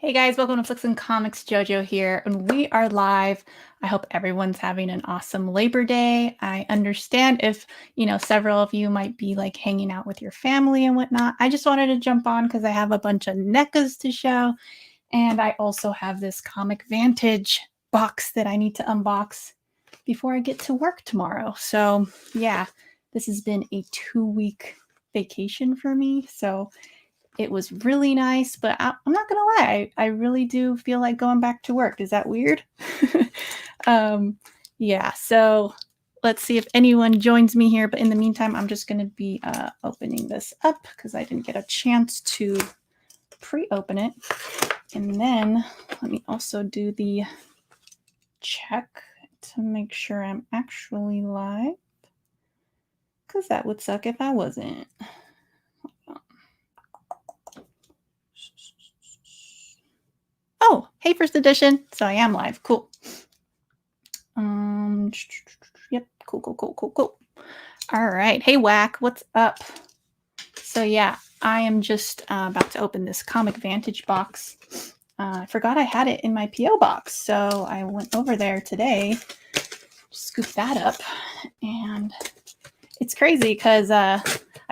Hey guys, welcome to Flix and Comix. JoJo here, and we are live. I hope everyone's having an awesome Labor Day. I understand if, several of you might be like hanging out with your family and whatnot. I just wanted to jump on because I have a bunch of NECAs to show, and I also have this Comic Vantage box that I need to unbox before I get to work tomorrow. So yeah, this has been a 2-week vacation for me. So it was really nice, but I'm not gonna lie, I really do feel like going back to work. Is that weird? um, yeah, so let's see if anyone joins me here. But in the meantime, I'm just gonna be opening this up because I didn't get a chance to pre-open it. And then let me also do the check to make sure I'm actually live, because that would suck if I wasn't. Oh, hey, first edition. So I am live. Cool. Yep. Cool. All right. Hey, Whack. What's up? So yeah, I am just about to open this Comic Vantage box. I forgot I had it in my P.O. box. So I went over there today, scooped that up, and it's crazy because I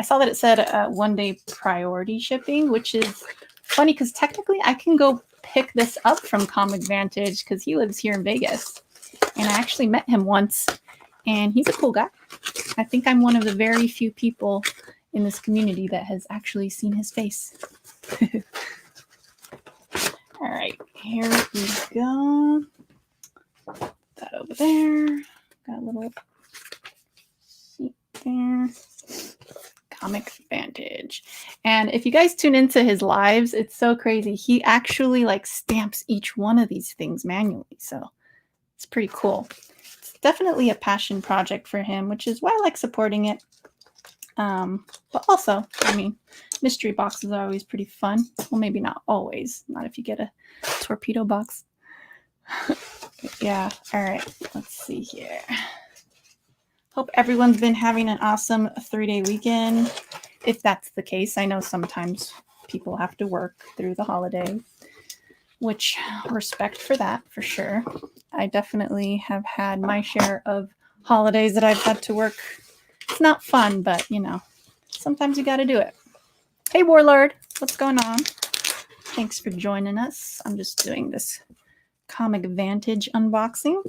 saw that it said 1-day priority shipping, which is funny because technically I can go pick this up from Comic Vantage because he lives here in Vegas. And I actually met him once, and he's a cool guy. I think I'm one of the very few people in this community that has actually seen his face. All right, here we go. That over there. Got a little seat there. Comic Vantage. And if you guys tune into his lives, it's so crazy. He actually like stamps each one of these things manually. So it's pretty cool. It's definitely a passion project for him, which is why I like supporting it. But also, I mean, mystery boxes are always pretty fun. Well, maybe not always. Not if you get a torpedo box. Yeah. All right. Let's see here. Hope everyone's been having an awesome 3-day weekend. If that's the case, I know sometimes people have to work through the holiday, which respect for that for sure. I definitely have had my share of holidays that I've had to work. It's not fun, but sometimes you got to do it. Hey, Warlord, what's going on? Thanks for joining us. I'm just doing this Comic Vantage unboxing,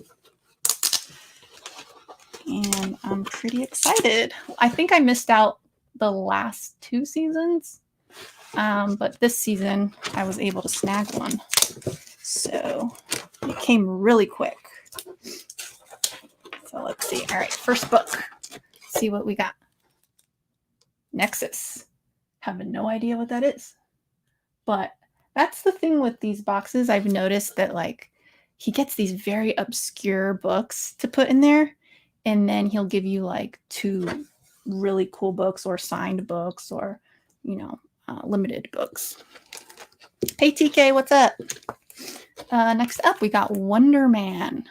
and I'm pretty excited. I think I missed out the last 2 seasons, but this season I was able to snag one. So it came really quick. So let's see. All right, first book. Let's see what we got. Nexus. Have no idea what that is. But that's the thing with these boxes. I've noticed that like he gets these very obscure books to put in there, and then he'll give you like 2 really cool books or signed books or, limited books. Hey, TK, what's up? Next up, we got Wonder Man.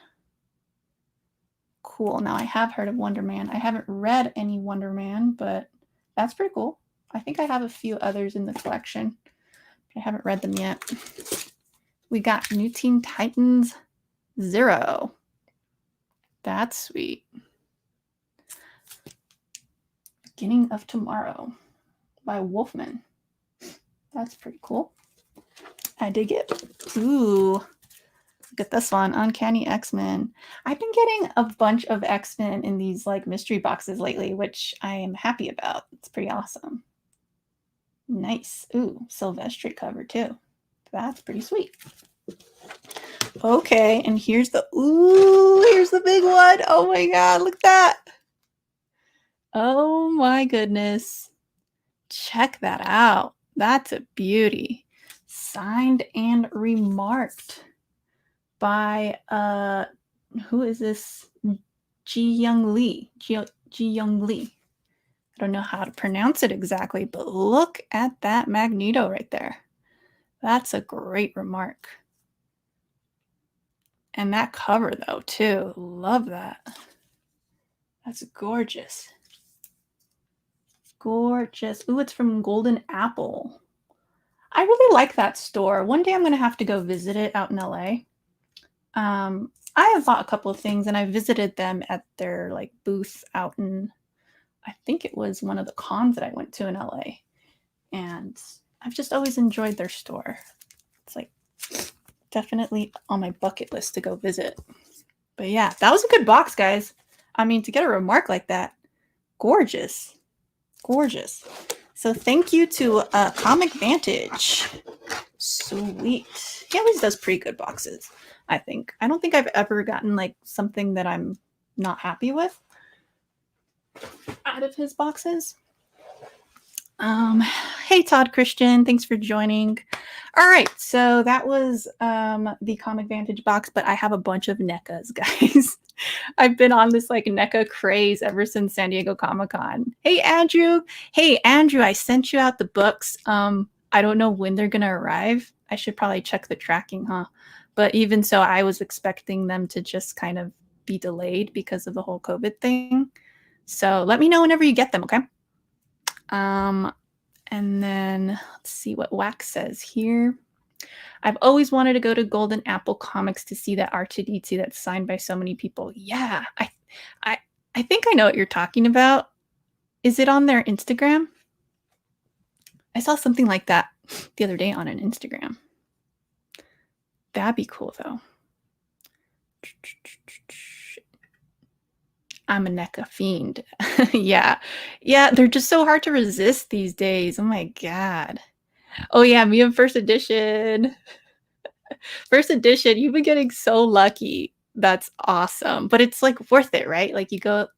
Cool. Now, I have heard of Wonder Man. I haven't read any Wonder Man, but that's pretty cool. I think I have a few others in the collection. I haven't read them yet. We got New Teen Titans 0. That's sweet. Beginning of Tomorrow by Wolfman. That's pretty cool. I dig it. Ooh, look at this one, Uncanny X-Men. I've been getting a bunch of X-Men in these like mystery boxes lately, which I am happy about. It's pretty awesome. Nice. Ooh, Silvestri cover too. That's pretty sweet. Okay, and here's the big one. Oh my god, look at that. Oh my goodness. Check that out. That's a beauty. Signed and remarked by who is this? Ji Young Lee. Ji Young Lee. I don't know how to pronounce it exactly, but look at that Magneto right there. That's a great remark. And that cover though too. Love that. That's gorgeous. Gorgeous. Ooh, it's from Golden Apple. I really like that store. One day I'm going to have to go visit it out in LA. I have bought a couple of things and I visited them at their like booth out in, I think it was one of the cons that I went to in LA. And I've just always enjoyed their store. It's like definitely on my bucket list to go visit. But yeah, that was a good box, guys. I mean, to get a remark like that, gorgeous. Gorgeous. So thank you to Comic Vantage. Sweet. He always does pretty good boxes, I think. I don't think I've ever gotten like something that I'm not happy with out of his boxes. Hey Todd Christian, thanks for joining. All right, so that was the Comic Vantage box, but I have a bunch of NECAs, guys. I've been on this like NECA craze ever since San Diego Comic-Con. Hey Andrew, I sent you out the books. I don't know when they're gonna arrive. I should probably check the tracking, huh? But even so, I was expecting them to just kind of be delayed because of the whole COVID thing. So let me know whenever you get them, okay? And then let's see what Wax says here. I've always wanted to go to Golden Apple Comics to see that R2D2 that's signed by so many people. Yeah, I think I know what you're talking about. Is it on their Instagram? I saw something like that the other day on an Instagram. That'd be cool though. I'm a NECA fiend. Yeah, they're just so hard to resist these days. Oh my god. Oh yeah, me and First Edition. First Edition, you've been getting so lucky. That's awesome. But it's like worth it, right? Like you go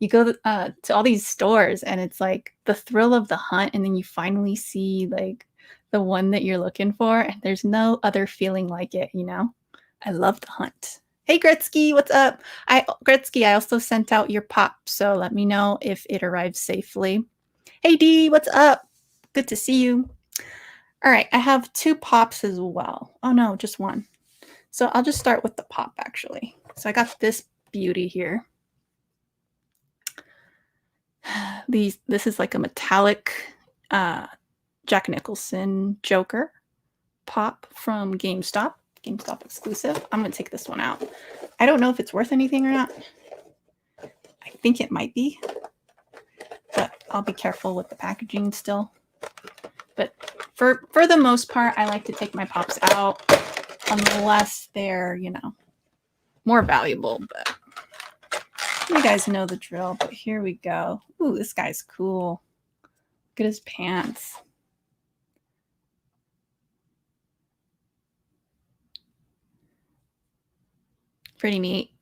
to all these stores and it's like the thrill of the hunt, and then you finally see like the one that you're looking for, and there's no other feeling like it, you know? I love the hunt. Hey Gretzky, what's up? Gretzky, I also sent out your pop, so let me know if it arrives safely. Hey D, what's up? Good to see you. All right, I have 2 pops as well. Oh no, just one. So I'll just start with the pop actually. So I got this beauty here. This is like a metallic Jack Nicholson Joker pop from GameStop exclusive. I'm gonna take this one out. I don't know if it's worth anything or not. I think it might be, but I'll be careful with the packaging still. But for the most part, I like to take my pops out unless they're, you know, more valuable. But you guys know the drill. But here we go. Ooh, this guy's cool. Look at his pants. Pretty neat.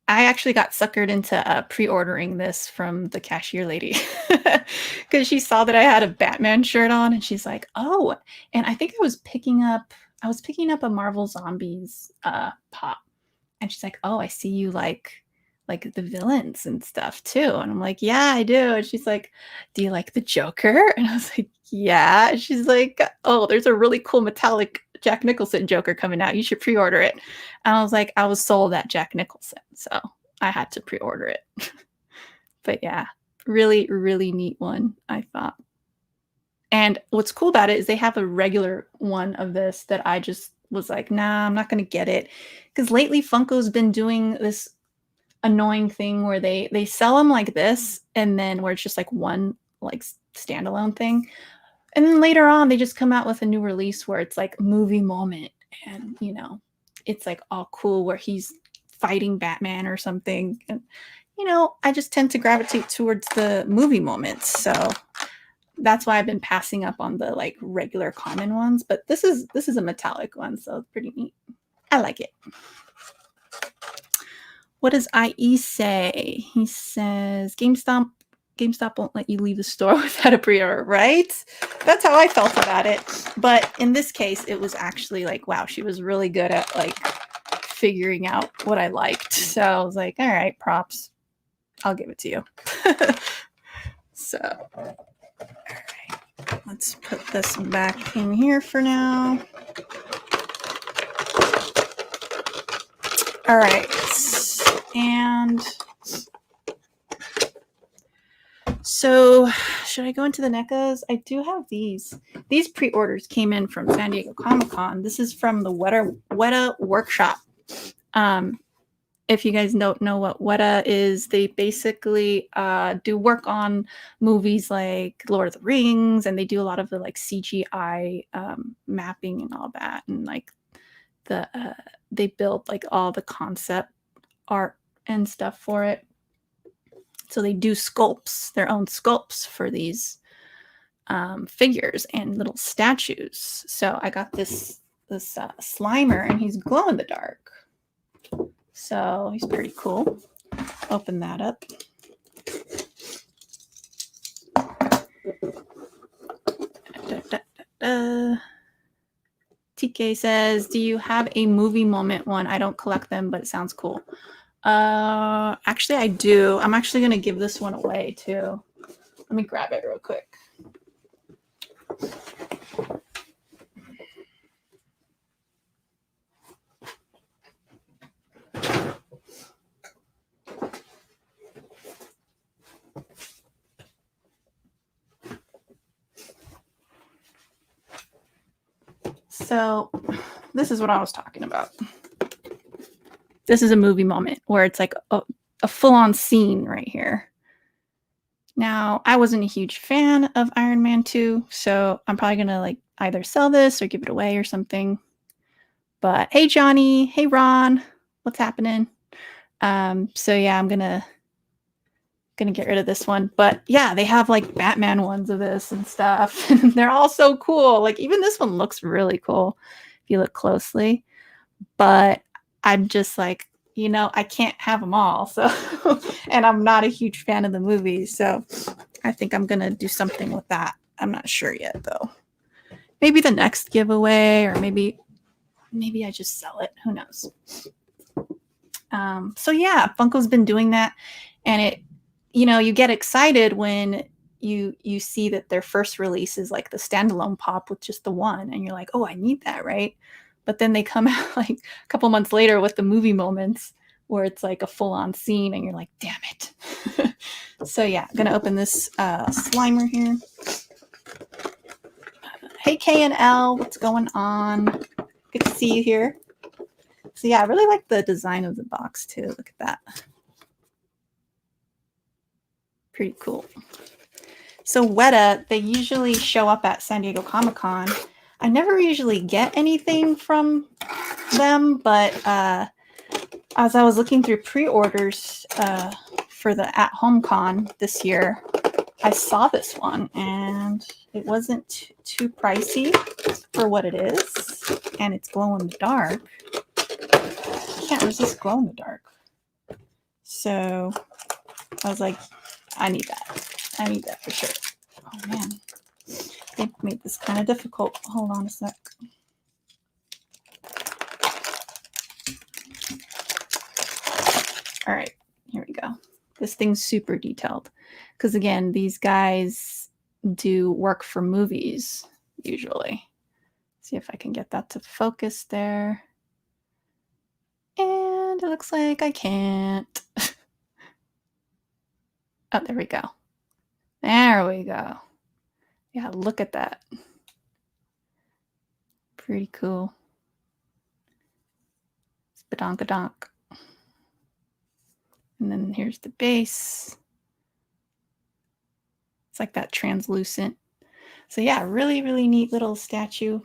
I actually got suckered into pre-ordering this from the cashier lady because she saw that I had a Batman shirt on, and she's like, "Oh!" And I think I was picking up a Marvel Zombies pop, and she's like, "Oh, I see you like the villains and stuff too." And I'm like, "Yeah, I do." And she's like, "Do you like the Joker?" And I was like, "Yeah." And she's like, "Oh, there's a really cool metallic Jack Nicholson Joker coming out. You should pre-order it." And I was like, I was sold at Jack Nicholson, so I had to pre-order it. But yeah, really, really neat one, I thought. And what's cool about it is they have a regular one of this that I just was like, nah, I'm not going to get it. Because lately Funko's been doing this annoying thing where they sell them like this, and then where it's just like one like standalone thing. And then later on, they just come out with a new release where it's like movie moment, and you know, it's like all cool where he's fighting Batman or something. And you know, I just tend to gravitate towards the movie moments, so that's why I've been passing up on the like regular common ones. But this is a metallic one, so it's pretty neat. I like it. What does IE say? He says GameStop won't let you leave the store without a pre-order, right? That's how I felt about it. But in this case, it was actually like, wow, she was really good at like figuring out what I liked. So I was like, all right, props. I'll give it to you. So, all right, let's put this back in here for now. All right, and So should I go into the NECAs? I do have these. These pre-orders came in from San Diego Comic-Con. This is from the Weta Workshop. If you guys don't know what Weta is, they basically do work on movies like Lord of the Rings, and they do a lot of the like CGI mapping and all that, and like they build like all the concept art and stuff for it. So they do sculpts, their own sculpts for these figures and little statues. So I got this Slimer, and he's glow in the dark. So he's pretty cool. Open that up. TK says, do you have a movie moment one? I don't collect them, but it sounds cool. Actually, I do. I'm actually going to give this one away, too. Let me grab it real quick. So this is what I was talking about. This is a movie moment where it's like a full-on scene right here. Now, I wasn't a huge fan of Iron Man 2, so I'm probably going to like either sell this or give it away or something. But hey, Johnny. Hey, Ron. What's happening? So yeah, I'm gonna get rid of this one. But yeah, they have like Batman ones of this and stuff. They're all so cool. Like even this one looks really cool if you look closely. But I'm just like, you know, I can't have them all. So, and I'm not a huge fan of the movies. So I think I'm gonna do something with that. I'm not sure yet though. Maybe the next giveaway, or maybe I just sell it. Who knows? So yeah, Funko's been doing that, and it, you know, you get excited when you see that their first release is like the standalone pop with just the one, and you're like, oh, I need that, right? But then they come out like a couple months later with the movie moments where it's like a full-on scene, and you're like, damn it. So yeah, I'm gonna open this Slimer here. Hey K and L, what's going on? Good to see you here. So yeah, I really like the design of the box too. Look at that. Pretty cool. So Weta, they usually show up at San Diego Comic-Con. I never usually get anything from them, but as I was looking through pre-orders for the at-home con this year, I saw this one, and it wasn't too pricey for what it is, and it's glow in the dark. I can't resist glow in the dark. So I was like, I need that. I need that for sure. Oh man, they made this kind of difficult. Hold on a sec. All right, here we go. This thing's super detailed because again, these guys do work for movies usually. See if I can get that to focus there. And it looks like I can't. Oh, there we go. There we go. Yeah, look at that. Pretty cool. Spadonkadonk. And then here's the base. It's like that translucent. So yeah, really, really neat little statue.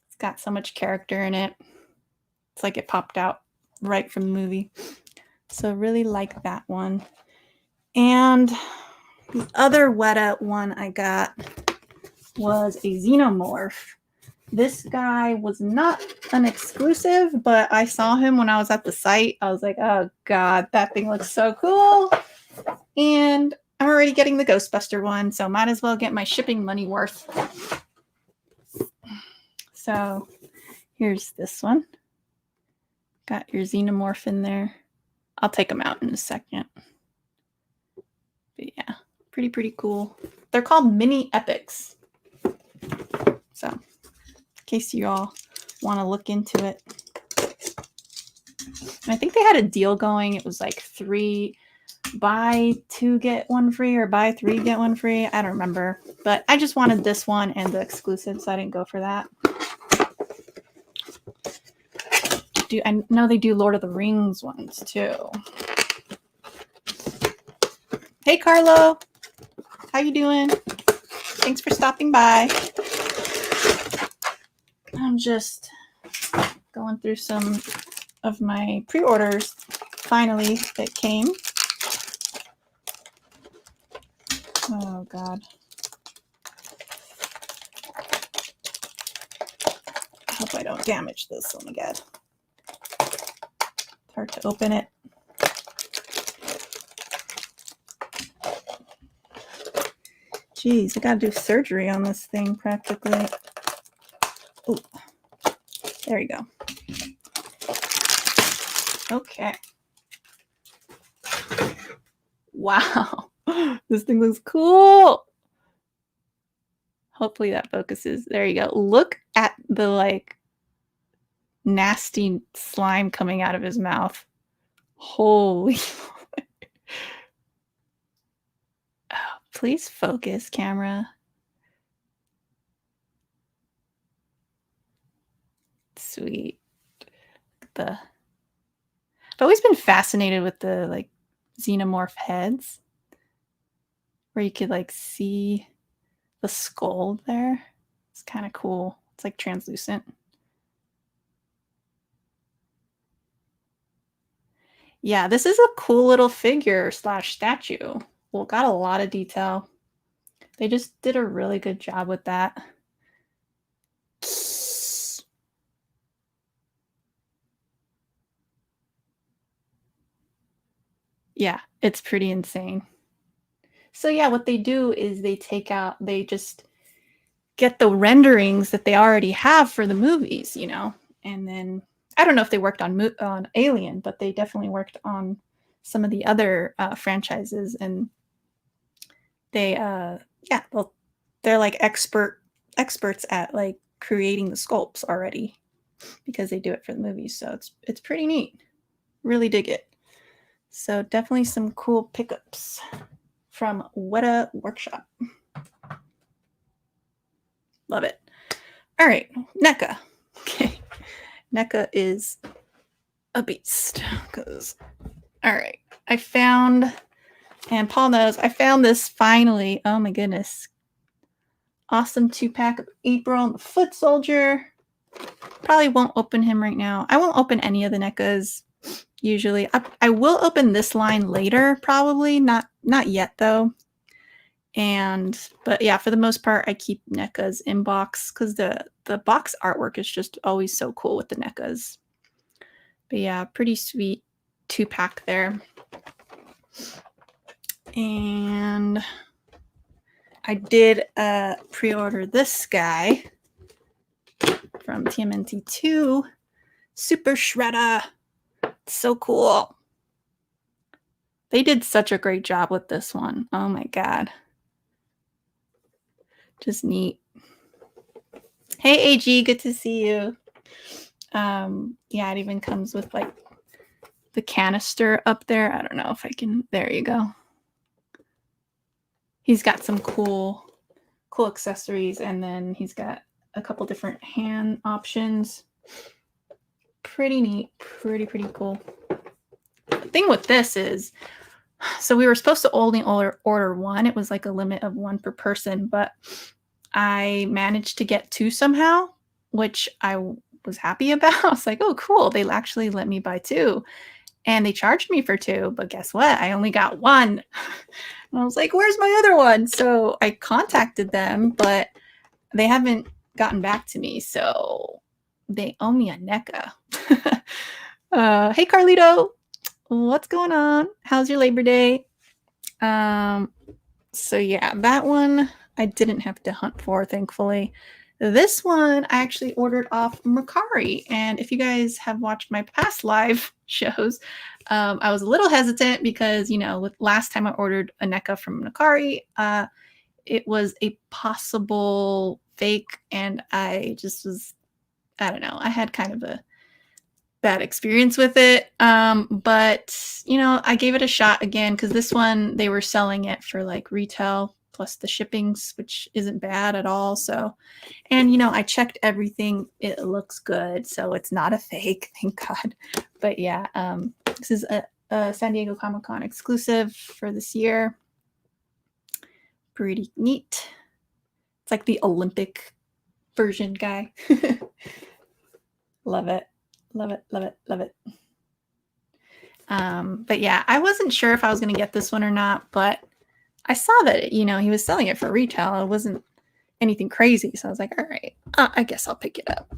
It's got so much character in it. It's like it popped out right from the movie. So really like that one. And the other Weta one I got was a Xenomorph. This guy was not an exclusive, but I saw him when I was at the site. I was like, oh God, that thing looks so cool. And I'm already getting the Ghostbuster one, so might as well get my shipping money worth. So here's this one. Got your Xenomorph in there. I'll take them out in a second. But yeah, pretty cool. They're called mini epics. So in case you all want to look into it. And I think they had a deal going. It was like 3 buy 2 get 1 free or buy 3 get 1 free. I don't remember, but I just wanted this one and the exclusive, so I didn't go for that. I know they do Lord of the Rings ones too. Hey Carlo, how you doing? Thanks for stopping by. I'm just going through some of my pre-orders. Finally, that came. Oh God. I hope I don't damage this one again. It's hard to open it. Jeez, I gotta do surgery on this thing practically. Oh, there you go. Okay. Wow, this thing looks cool. Hopefully that focuses. There you go. Look at the like nasty slime coming out of his mouth. Holy. Oh, please focus, camera. Sweet. I've always been fascinated with the like xenomorph heads where you could like see the skull there. It's kind of cool. It's like translucent. Yeah, this is a cool little figure / statue. Well, got a lot of detail. They just did a really good job with that. Yeah, it's pretty insane. So yeah, what they do is they just get the renderings that they already have for the movies, you know, and then I don't know if they worked on Alien, but they definitely worked on some of the other franchises, and they yeah, well, they're like experts at like creating the sculpts already because they do it for the movies. So it's pretty neat. Really dig it. So definitely some cool pickups from Weta Workshop. Love it. All right, NECA. Okay, NECA is a beast. All right, I found, and Paul knows, I found this finally. Oh my goodness. Awesome 2-pack of April and the Foot Soldier. Probably won't open him right now. I won't open any of the NECAs usually. I will open this line later, probably. Not yet though. But yeah, for the most part, I keep NECAs in box because the box artwork is just always so cool with the NECAs. But yeah, pretty sweet 2-pack there. And I did pre-order this guy from TMNT2, Super Shredder. It's so cool. They did such a great job with this one. Oh my God. Just neat. Hey AG, good to see you. Yeah, it even comes with like the canister up there. I don't know if I can, there you go. He's got some cool accessories, and then he's got a couple different hand options. Pretty neat, pretty cool. The thing with this is, so we were supposed to only order 1. It was like a limit of 1 per person, but I managed to get 2 somehow, which I was happy about. I was like, oh, cool. They actually let me buy 2. And they charged me for 2, but guess what? I only got 1. And I was like, where's my other one? So I contacted them, but they haven't gotten back to me. So they owe me a NECA. Hey, Carlito. What's going on? How's your Labor Day? So yeah, that one I didn't have to hunt for, thankfully. This one I actually ordered off Mercari, and if you guys have watched my past live shows, I was a little hesitant because, you know, last time I ordered a NECA from Mercari, it was a possible fake, and I just was, I don't know, I had kind of bad experience with it. But you know, I gave it a shot again because this one they were selling it for like retail plus the shippings, which isn't bad at all. So, and you know, I checked everything; it looks good, so it's not a fake, thank God. But yeah, this is a San Diego Comic-Con exclusive for this year. Pretty neat. It's like the Olympic version guy. Love it. Love it. Love it. Love it. But yeah, I wasn't sure if I was going to get this one or not, but I saw that, you know, he was selling it for retail. It wasn't anything crazy. So I was like, all right, I guess I'll pick it up.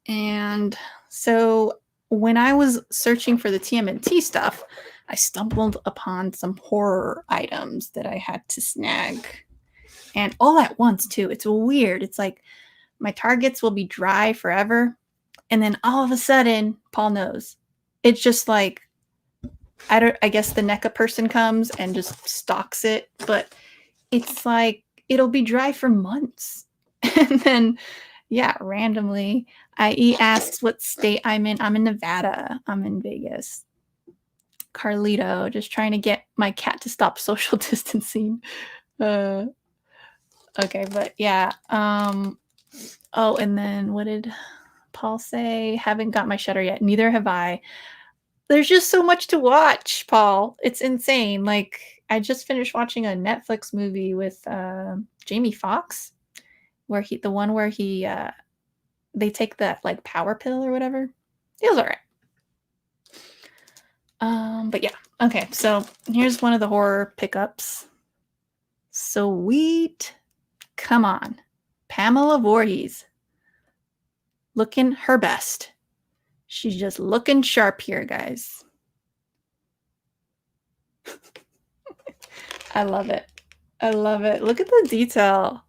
And so when I was searching for the TMNT stuff, I stumbled upon some horror items that I had to snag. And all at once, too. It's weird. It's like my targets will be dry forever. And then all of a sudden, Paul knows. It's just like, I guess the NECA person comes and just stocks it. But it's like, it'll be dry for months. And then, yeah, randomly, he asks what state I'm in. I'm in Nevada. I'm in Vegas. Carlito, just trying to get my cat to stop social distancing. Okay, but yeah. Oh, and then what did Paul say? Haven't got my Shutter yet. Neither have I. There's just so much to watch, Paul. It's insane. Like, I just finished watching a Netflix movie with Jamie Foxx, where the one where they take that like power pill or whatever. It was all right. But yeah, okay. So here's one of the horror pickups. Sweet, come on, Pamela Voorhees, looking her best. She's just looking sharp here, guys. I love it. I love it. Look at the detail.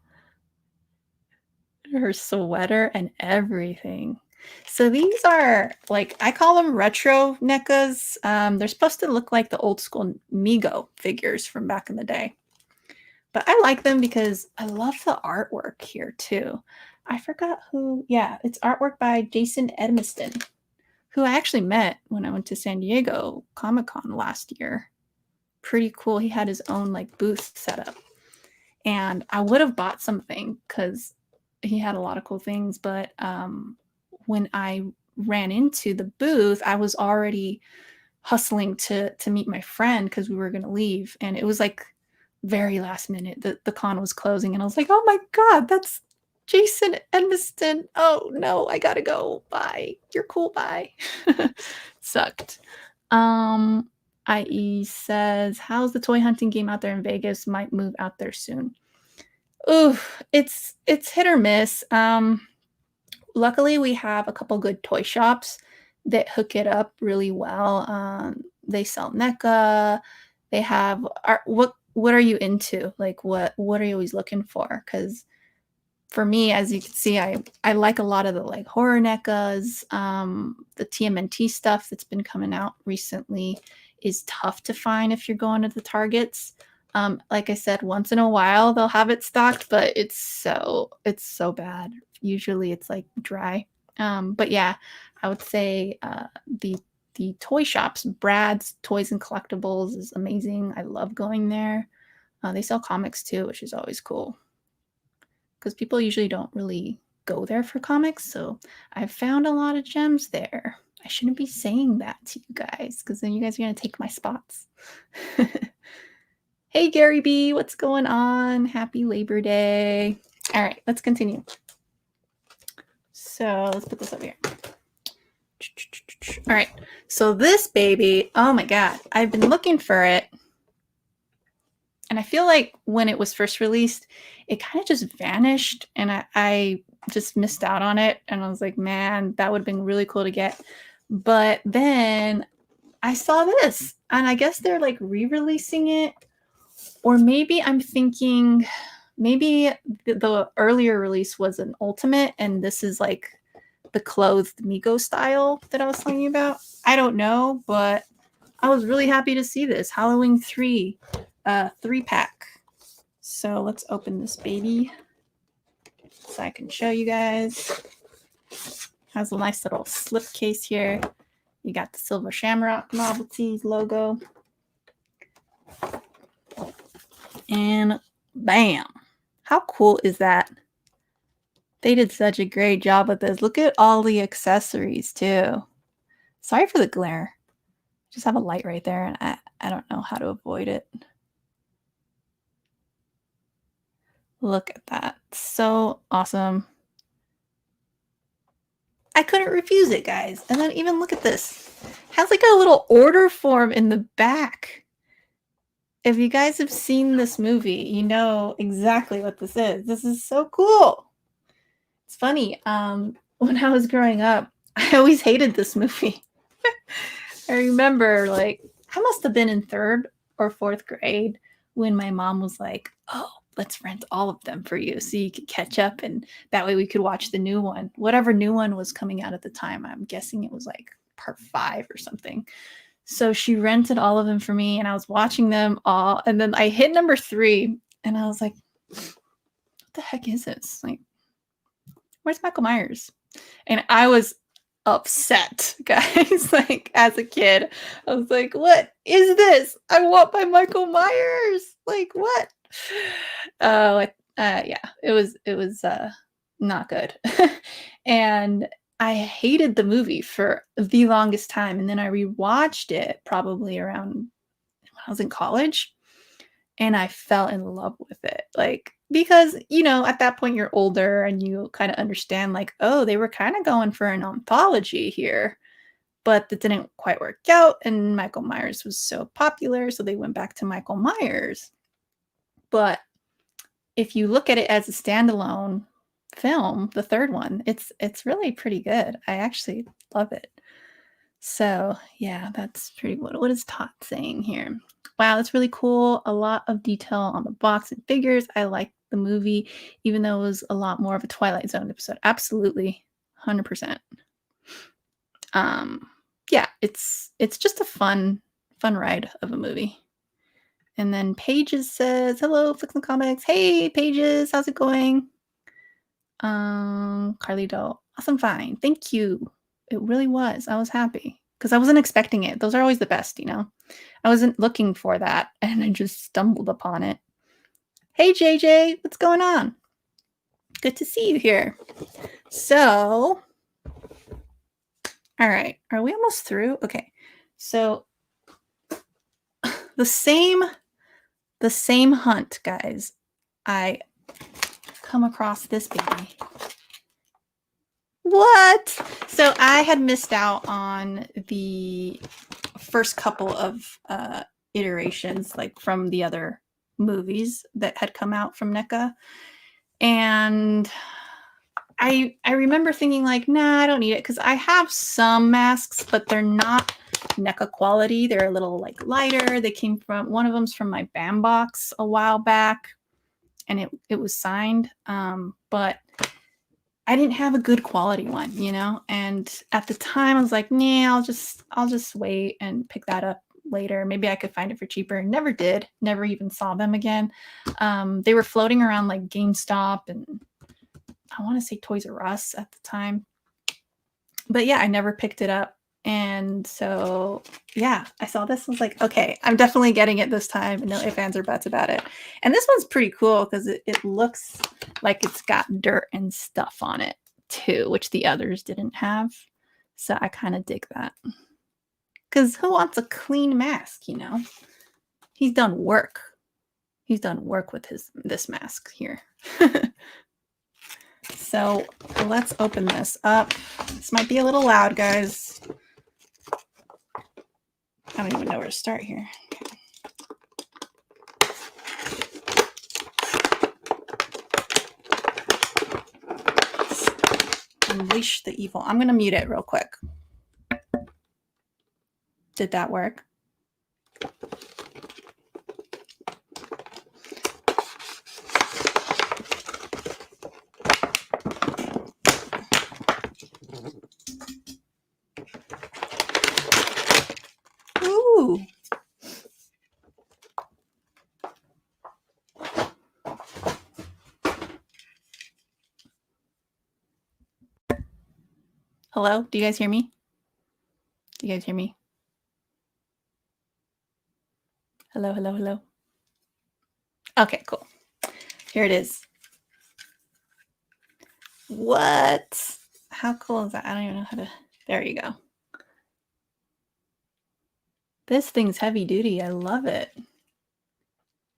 Her sweater and everything. So these are like, I call them retro NECAs. They're supposed to look like the old school Mego figures from back in the day. But I like them because I love the artwork here too. I forgot who, yeah, it's artwork by Jason Edmiston, who I actually met when I went to San Diego Comic-Con last year. Pretty cool. He had his own like booth set up. And I would have bought something because he had a lot of cool things. But when I ran into the booth, I was already hustling to meet my friend because we were going to leave. And it was like very last minute. The con was closing. And I was like, oh my God, that's Jason Edmiston. Oh no, I got to go. Bye. You're cool. Bye. Sucked. IE says, how's the toy hunting game out there in Vegas? Might move out there soon. Ooh, it's hit or miss. Luckily, we have a couple good toy shops that hook it up really well. They sell NECA. They have what are you into? Like what are you always looking for? Because for me, as you can see, I like a lot of the like horror NECAs. The TMNT stuff that's been coming out recently is tough to find if you're going to the Targets. Like I said, once in a while they'll have it stocked, but it's so bad. Usually it's like dry. But yeah, I would say the toy shops, Brad's Toys and Collectibles, is amazing. I love going there. They sell comics too, which is always cool because people usually don't really go there for comics. So I've found a lot of gems there. I shouldn't be saying that to you guys because then you guys are going to take my spots. Hey, Gary B, what's going on? Happy Labor Day. All right, let's continue. So let's put this over here. All right, so this baby, oh my God, I've been looking for it. And I feel like when it was first released, it kind of just vanished and I just missed out on it. And I was like, man, that would have been really cool to get. But then I saw this and I guess they're like re-releasing it. Or maybe I'm thinking maybe the earlier release was an ultimate and this is like the clothed Mego style that I was telling you about. I don't know, but I was really happy to see this. Halloween 3 3-pack. So let's open this baby so I can show you guys. Has a nice little slip case here. You got the Silver Shamrock Novelties logo. And bam. How cool is that? They did such a great job with this. Look at all the accessories too. Sorry for the glare. Just have a light right there and I don't know how to avoid it. Look at that. So awesome. I couldn't refuse it, guys. And then even look at this. It has like a little order form in the back. If you guys have seen this movie, you know exactly what this is. This is so cool. It's funny. When I was growing up, I always hated this movie. I remember, like, I must have been in 3rd or 4th grade when my mom was like, oh, let's rent all of them for you so you could catch up, and that way we could watch the new one. Whatever new one was coming out at the time. I'm guessing it was like part 5 or something. So she rented all of them for me, and I was watching them all. And then I hit number 3, and I was like, what the heck is this? Like, where's Michael Myers? And I was upset, guys. Like, as a kid, I was like, what is this? I want my Michael Myers. Like, what? Yeah, it was not good. And I hated the movie for the longest time. And then I rewatched it probably around when I was in college, and I fell in love with it. Like, because, you know, at that point you're older and you kind of understand, like, oh, they were kind of going for an anthology here, but that didn't quite work out. And Michael Myers was so popular, so they went back to Michael Myers. But if you look at it as a standalone film, the 3rd one, it's really pretty good. I actually love it. So yeah, that's pretty. What is Todd saying here? Wow, that's really cool. A lot of detail on the box and figures. I like the movie, even though it was a lot more of a Twilight Zone episode. Absolutely, 100%. Yeah, it's just a fun ride of a movie. And then Pages says, hello, Flix and Comix. Hey, Pages, how's it going? Carly Doe, awesome find. Thank you. It really was. I was happy because I wasn't expecting it. Those are always the best, you know? I wasn't looking for that, and I just stumbled upon it. Hey, JJ, what's going on? Good to see you here. So, all right. Are we almost through? Okay. So, the same hunt, guys. I come across this baby. What? So I had missed out on the first couple of iterations, like from the other movies that had come out from NECA. And I remember thinking, like, nah, I don't need it, because I have some masks, but they're not NECA quality. They're a little like lighter. They came from, one of them's from my BAM box a while back, and it was signed. But I didn't have a good quality one, you know? And at the time I was like, nah, I'll just wait and pick that up later. Maybe I could find it for cheaper. Never did. Never even saw them again. They were floating around like GameStop and I want to say Toys R Us at the time. But yeah, I never picked it up. And so, yeah, I saw this. I was like, okay, I'm definitely getting it this time. No ifs, ands, or buts about it. And this one's pretty cool because it looks like it's got dirt and stuff on it too, which the others didn't have. So I kind of dig that. Because who wants a clean mask, you know? He's done work. He's done work with this mask here. So let's open this up. This might be a little loud, guys. I don't even know where to start here. Unleash the evil. I'm going to mute it real quick. Did that work? Ooh. Hello? Do you guys hear me? Do you guys hear me? Hello, hello, hello. Okay, cool. Here it is. What? How cool is that? I don't even know how to. There you go. This thing's heavy duty. I love it.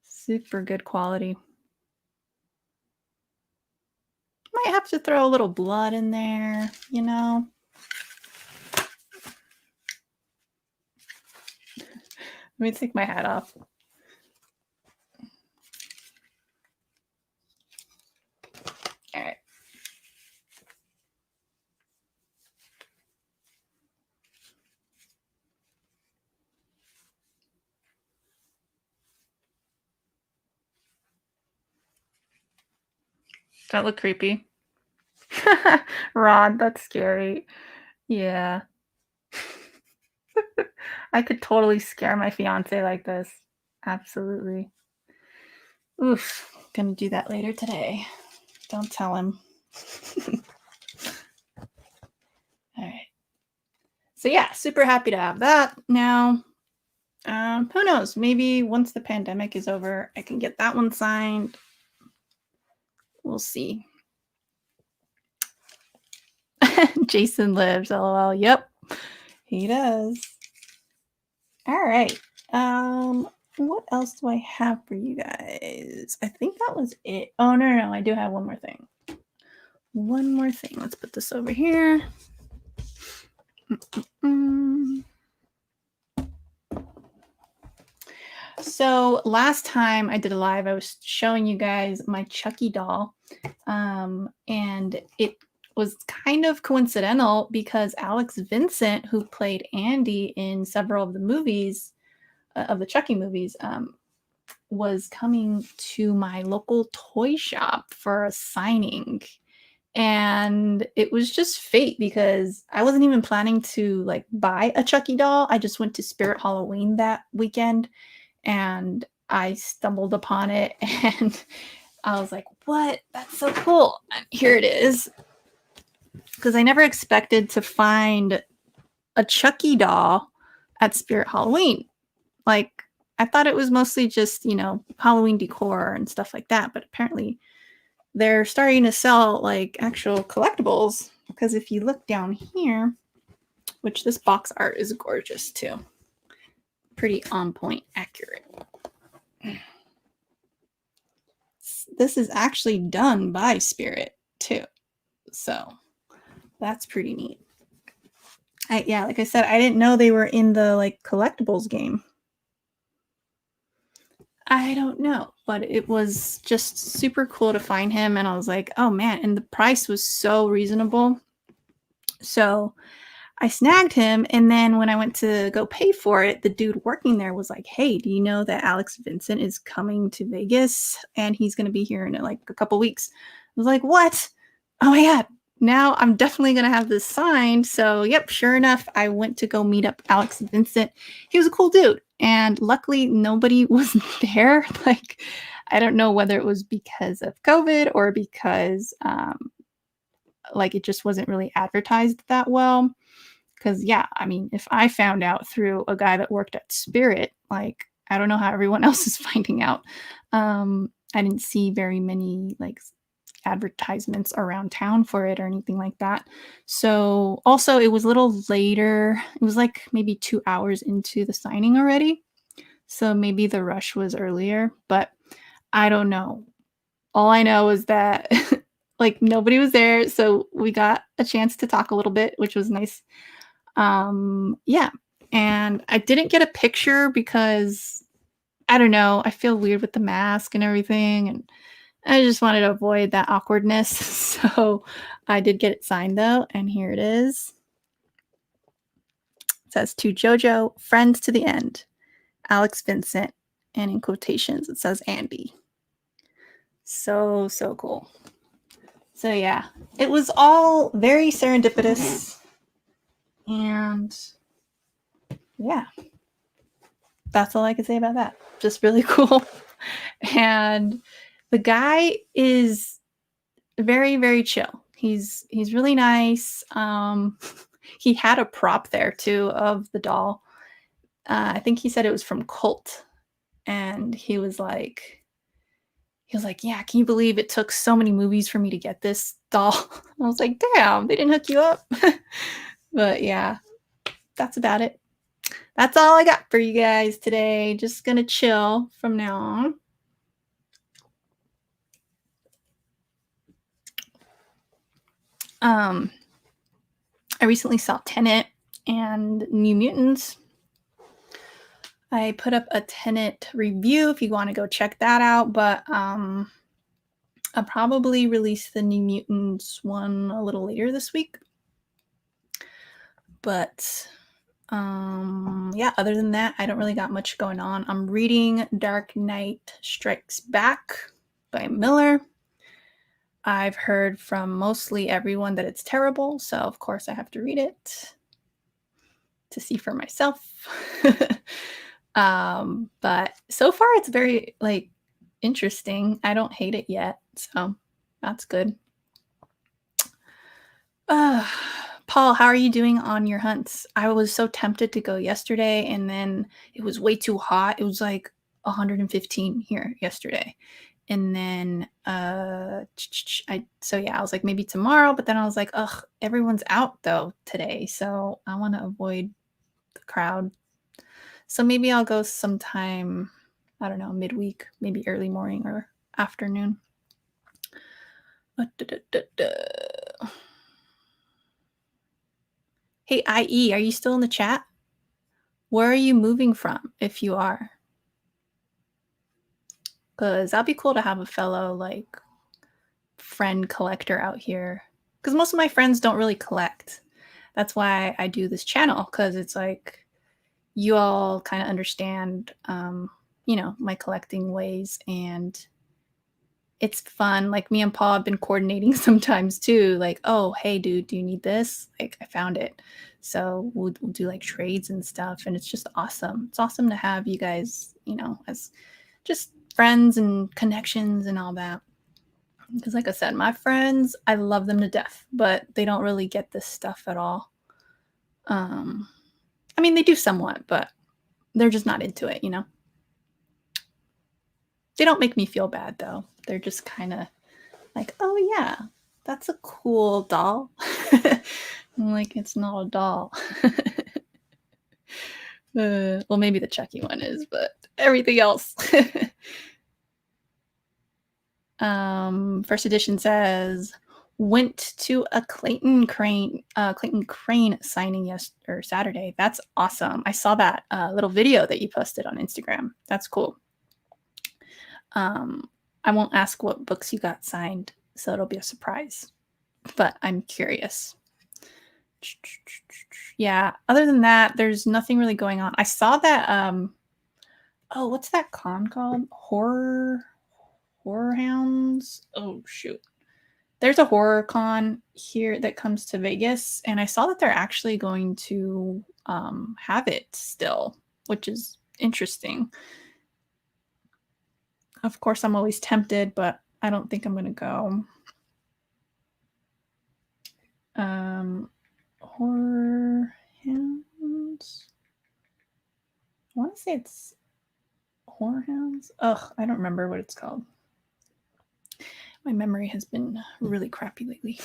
Super good quality. Might have to throw a little blood in there, you know. Let me take my hat off. All right. That look creepy. Rod, that's scary. Yeah. I could totally scare my fiance like this. Absolutely. Oof. Gonna do that later today. Don't tell him. All right. So yeah, super happy to have that now. Who knows? Maybe once the pandemic is over, I can get that one signed. We'll see. Jason lives, lol. Yep, he does. All right. What else do I have for you guys? I think that was it. Oh, no, I do have one more thing. One more thing. Let's put this over here. So last time I did a live, I was showing you guys my Chucky doll. And it was kind of coincidental because Alex Vincent, who played Andy in several of the movies, of the Chucky movies, was coming to my local toy shop for a signing. And it was just fate because I wasn't even planning to like buy a Chucky doll. I just went to Spirit Halloween that weekend and I stumbled upon it and I was like, what? That's so cool. And here it is. Because I never expected to find a Chucky doll at Spirit Halloween. Like, I thought it was mostly just, you know, Halloween decor and stuff like that. But apparently they're starting to sell like actual collectibles. Because if you look down here, which this box art is gorgeous too. Pretty on point, accurate. This is actually done by Spirit too. So that's pretty neat. Yeah, like I said, I didn't know they were in the like collectibles game. I don't know, but it was just super cool to find him. And I was like, oh man, and the price was so reasonable. So I snagged him. And then when I went to go pay for it, the dude working there was like, hey, do you know that Alex Vincent is coming to Vegas and he's going to be here in like a couple weeks? I was like, what? Oh my God. Now I'm definitely going to have this signed. So, yep, sure enough, I went to go meet up Alex Vincent. He was a cool dude. And luckily, nobody was there. Like, I don't know whether it was because of COVID or because, like, it just wasn't really advertised that well. Because, yeah, I mean, if I found out through a guy that worked at Spirit, like, I don't know how everyone else is finding out. I didn't see very many, like, advertisements around town for it or anything like that. So also it was a little later. It was like maybe 2 hours into the signing already. So maybe the rush was earlier, but I don't know. All I know is that like nobody was there. So we got a chance to talk a little bit, which was nice. Yeah. And I didn't get a picture because I don't know. I feel weird with the mask and everything. And I just wanted to avoid that awkwardness. So I did get it signed though. And here it is. It says to JoJo, friends to the end, Alex Vincent. And in quotations, it says Andy. So cool. So yeah, it was all very serendipitous. And yeah, that's all I can say about that. Just really cool. And the guy is very, very chill. He's really nice. He had a prop there too of the doll. I think he said it was from Cult, and he was like, "Yeah, can you believe it took so many movies for me to get this doll?" I was like, "Damn, they didn't hook you up." But yeah, that's about it. That's all I got for you guys today. Just gonna chill from now on. Um, I recently saw Tenet and New Mutants. I put up a Tenet review if you want to go check that out, but I'll probably release the New Mutants one a little later this week. But yeah, other than that, I don't really got much going on. I'm reading Dark Knight Strikes Back by Miller. I've heard from mostly everyone that it's terrible, so of course I have to read it to see for myself. But so far it's very interesting. I don't hate it yet, so that's good. Paul, how are you doing on your hunts? I was so tempted to go yesterday, and then it was way too hot. It was like 115 here yesterday. And then I was like, maybe tomorrow, but then I was like, ugh, everyone's out though today, so I want to avoid the crowd. So maybe I'll go sometime, I don't know, midweek, maybe early morning or afternoon. Hey, IE, are you still in the chat? Where are you moving from if you are? Because that'd be cool to have a fellow friend collector out here. Because most of my friends don't really collect. That's why I do this channel, because it's like you all kind of understand, my collecting ways, and it's fun. Like me and Paul have been coordinating sometimes too. Like, oh, hey, dude, do you need this? Like, I found it. So we'll do like trades and stuff, and it's just awesome. It's awesome to have you guys, as just friends and connections and all that. Because like I said, my friends, I love them to death, but they don't really get this stuff at all. I mean, they do somewhat, but they're just not into it, They don't make me feel bad, though. They're just kind of like, oh, yeah, that's a cool doll. I'm like, it's not a doll. Well, maybe the Chucky one is, but everything else. First edition says, went to a Clayton Crane signing Saturday. That's awesome. I saw that little video that you posted on Instagram. That's cool. I won't ask what books you got signed, so it'll be a surprise, but I'm curious. Yeah, other than that, there's nothing really going on. I saw that what's that con called? Horror Hounds? Oh shoot. There's a horror con here that comes to Vegas, and I saw that they're actually going to have it still, which is interesting. Of course, I'm always tempted, but I don't think I'm going to go. Horror Hounds. I want to say it's Horror Hounds. Ugh, I don't remember what it's called. My memory has been really crappy lately.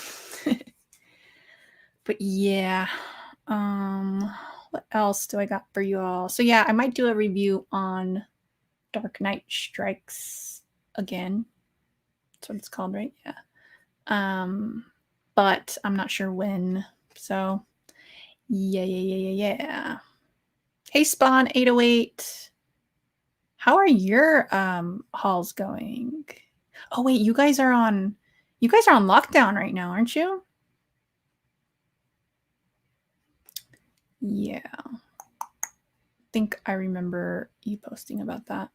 But yeah. What else do I got for you all? So yeah, I might do a review on Dark Knight Strikes again. That's what it's called, right? Yeah. But I'm not sure when. So yeah. Hey Spawn 808. How are your hauls going? Oh wait, you guys are on lockdown right now, aren't you? Yeah. I think I remember you posting about that.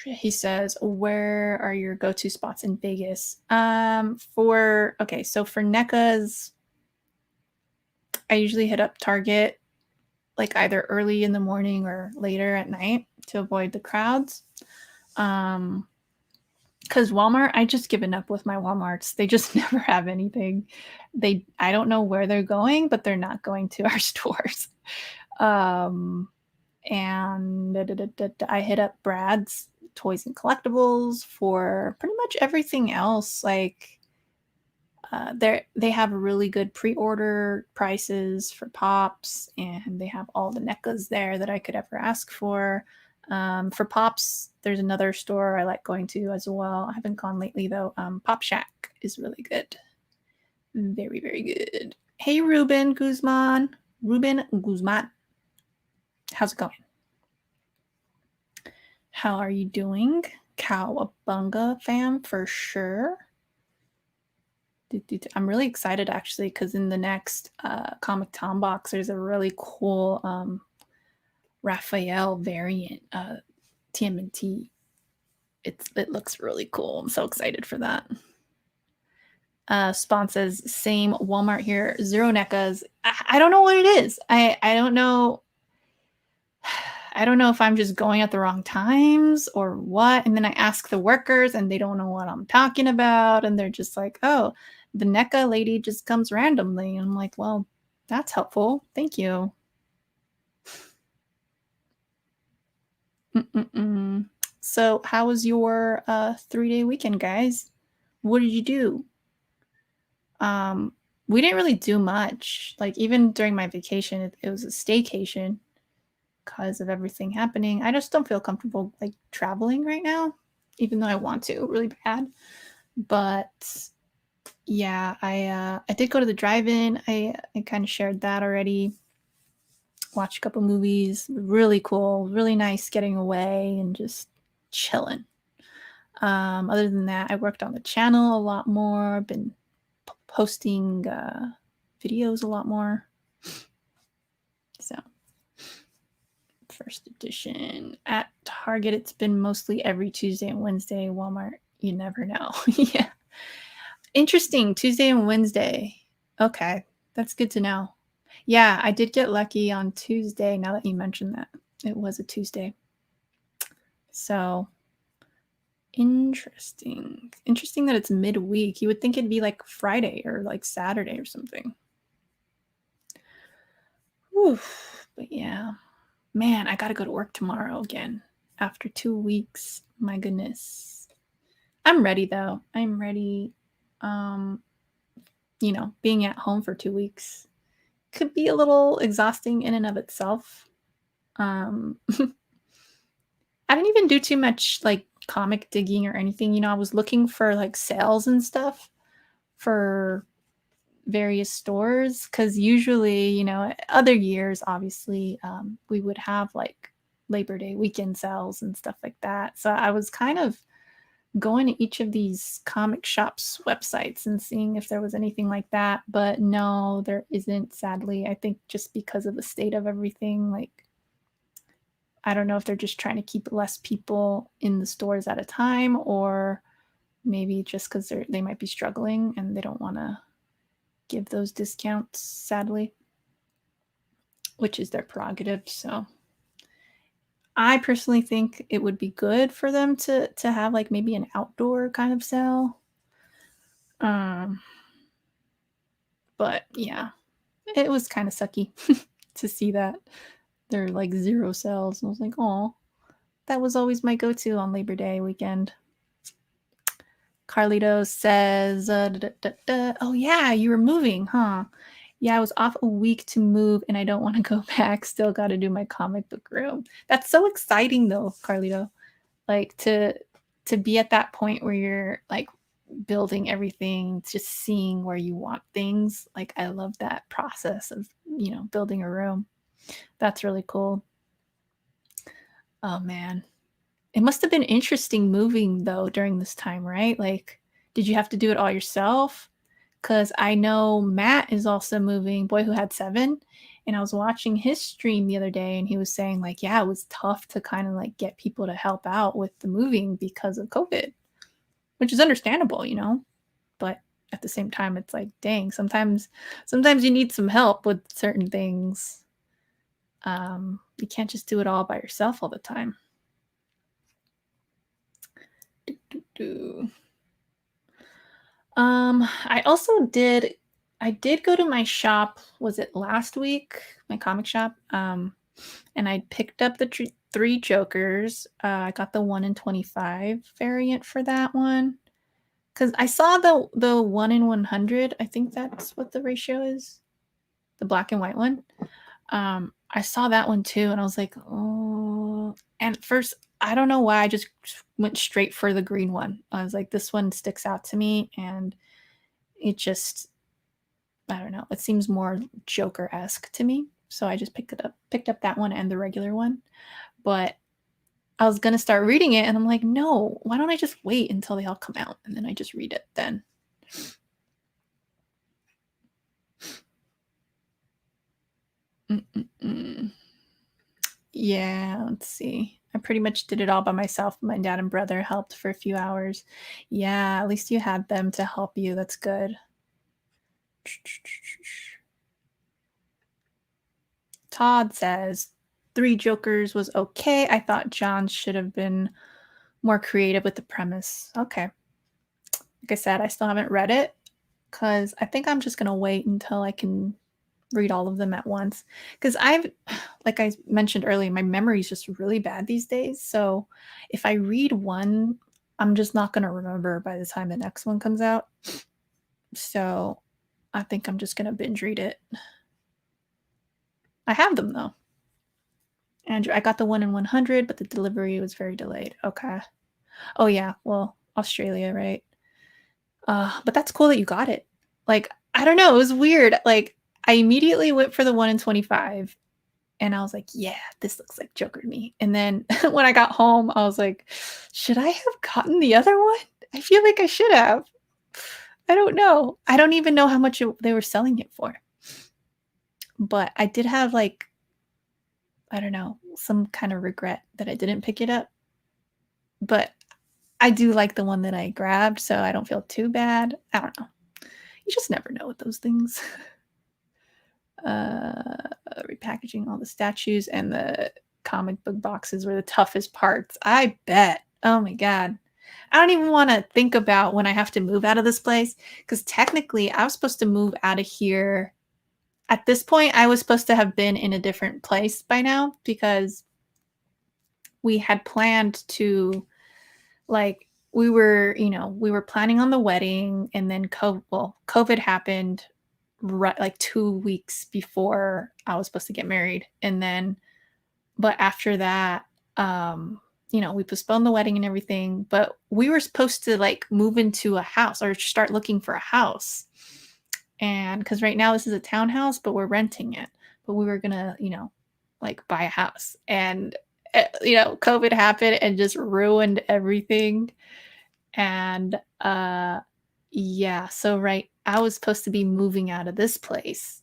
He says, where are your go-to spots in Vegas? So for NECAs, I usually hit up Target like either early in the morning or later at night to avoid the crowds. Because Walmart, I just given up with my Walmarts. They just never have anything. I don't know where they're going, but they're not going to our stores. Um, and I hit up Brad's Toys and Collectibles for pretty much everything else. Like, they have really good pre-order prices for Pops, and they have all the NECAs there that I could ever ask for. For Pops, there's another store I like going to as well. I haven't gone lately though. Pop Shack is really good. Very, very good. Hey, Ruben Guzman. Ruben Guzman. How's it going? How are you doing? Cowabunga fam for sure. I'm really excited actually because in the next Comic Tom box, there's a really cool Raphael variant TMNT. It looks really cool. I'm so excited for that. Spawn says same Walmart here, 0 NECAs. I don't know what it is. I don't know. I don't know if I'm just going at the wrong times or what. And then I ask the workers and they don't know what I'm talking about. And they're just like, oh, the NECA lady just comes randomly. And I'm like, well, that's helpful. Thank you. So how was your 3-day weekend, guys? What did you do? We didn't really do much. Like even during my vacation, it was a staycation because of everything happening. I just don't feel comfortable like traveling right now, even though I want to really bad. But yeah, I did go to the drive-in. I kind of shared that already. Watched a couple movies. Really cool, really nice getting away and just chilling. Other than that, I worked on the channel a lot more. Been posting videos a lot more. So first edition at Target, it's been mostly every Tuesday and Wednesday. Walmart, you never know. Yeah, interesting. Tuesday and Wednesday. Okay, that's good to know. Yeah, I did get lucky on Tuesday. Now that you mentioned that, it was a Tuesday. So interesting. Interesting that it's midweek. You would think it'd be like Friday or like Saturday or something. Oof. But yeah, man, I gotta go to work tomorrow again after 2 weeks. My goodness. I'm ready though. I'm ready. Being at home for 2 weeks could be a little exhausting in and of itself. I didn't even do too much like comic digging or anything. I was looking for like sales and stuff for various stores because usually, other years, obviously, we would have like Labor Day weekend sales and stuff like that. So I was kind of going to each of these comic shops websites and seeing if there was anything like that. But no, there isn't, sadly. I think just because of the state of everything, like, I don't know if they're just trying to keep less people in the stores at a time, or maybe just because they might be struggling and they don't want to give those discounts, sadly, which is their prerogative. So I personally think it would be good for them to have like maybe an outdoor kind of sale. But yeah, it was kind of sucky to see that there are like 0 sales. And I was like, oh, that was always my go-to on Labor Day weekend. Carlito says, oh yeah, you were moving, huh? Yeah, I was off a week to move and I don't want to go back. Still got to do my comic book room. That's so exciting though, Carlito. Like to be at that point where you're like building everything, just seeing where you want things. Like I love that process of, building a room. That's really cool. Oh man. It must have been interesting moving though during this time, right? Like, did you have to do it all yourself? Because I know Matt is also moving, Boy Who Had 7. And I was watching his stream the other day and he was saying, like, yeah, it was tough to kind of like get people to help out with the moving because of COVID, which is understandable, But at the same time, it's like, dang, sometimes you need some help with certain things. You can't just do it all by yourself all the time. I did go to my shop, was it last week? My comic shop. And I picked up the three Jokers. I got the 1 in 25 variant for that one. Because I saw the 1 in 100. I think that's what the ratio is. The black and white one. I saw that one too, and I was like, oh. And at first, I don't know why I just went straight for the green one. I was like, this one sticks out to me, and it just, I don't know, it seems more Joker-esque to me. So I just picked up that one and the regular one. But I was gonna start reading it, and I'm like, no, why don't I just wait until they all come out, and then I just read it then. Yeah, let's see. I pretty much did it all by myself. My dad and brother helped for a few hours. Yeah, at least you had them to help you. That's good. Todd says, Three Jokers was okay. I thought John should have been more creative with the premise. Okay. Like I said, I still haven't read it because I think I'm just going to wait until I can read all of them at once. Because like I mentioned earlier, my memory is just really bad these days. So if I read one, I'm just not going to remember by the time the next one comes out. So I think I'm just going to binge read it. I have them though. Andrew, I got the 1 in 100, but the delivery was very delayed. Okay. Oh yeah, well, Australia, right? But that's cool that you got it. Like, I don't know, it was weird. Like, I immediately went for the 1 in 25, and I was like, yeah, this looks like Joker to me. And then when I got home, I was like, should I have gotten the other one? I feel like I should have. I don't know. I don't even know how much they were selling it for. But I did have, like, I don't know, some kind of regret that I didn't pick it up. But I do like the one that I grabbed, so I don't feel too bad. I don't know. You just never know with those things. Repackaging all the statues and the comic book boxes were the toughest parts. I bet. Oh my God. I don't even want to think about when I have to move out of this place because technically I was supposed to move out of here. At this point, I was supposed to have been in a different place by now because we had planned to, like, we were planning on the wedding, and then COVID happened right like 2 weeks before I was supposed to get married. And then but after that, we postponed the wedding and everything, but we were supposed to like move into a house or start looking for a house. And because right now this is a townhouse, but we're renting it. But we were gonna, like buy a house. And COVID happened and just ruined everything. And yeah, so I was supposed to be moving out of this place.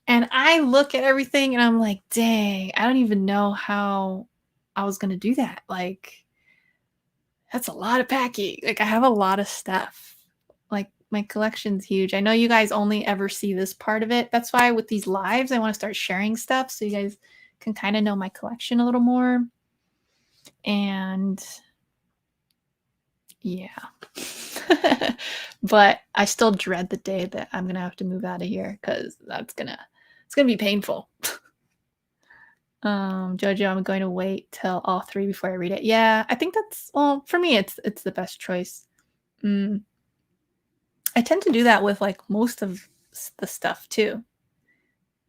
And I look at everything and I'm like, dang, I don't even know how I was gonna do that. Like, that's a lot of packing. Like, I have a lot of stuff. Like, my collection's huge. I know you guys only ever see this part of it. That's why with these lives, I want to start sharing stuff so you guys can kind of know my collection a little more. And yeah. But I still dread the day that I'm gonna have to move out of here because it's gonna be painful. Jojo, I'm going to wait till all 3 before I read it. Yeah, I think for me, it's the best choice. I tend to do that with like most of the stuff too.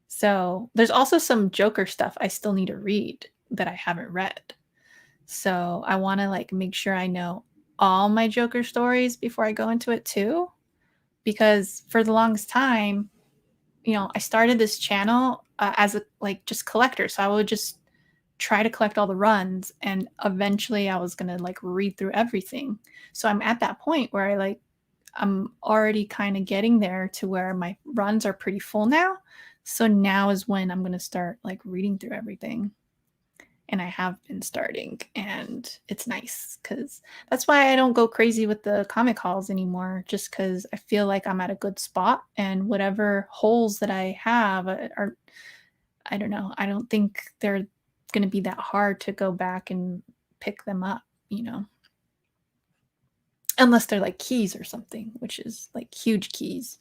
So there's also some Joker stuff I still need to read that I haven't read. So I want to like make sure I know all my Joker stories before I go into it too, because for the longest time, I started this channel as a like just collector. So I would just try to collect all the runs, and eventually I was going to like read through everything. So I'm at that point where I'm already kind of getting there to where my runs are pretty full now. So now is when I'm going to start like reading through everything. And I have been starting, and it's nice because that's why I don't go crazy with the comic hauls anymore, just because I feel like I'm at a good spot, and whatever holes that I have are, I don't know, I don't think they're going to be that hard to go back and pick them up. unless they're like keys or something, which is like huge keys,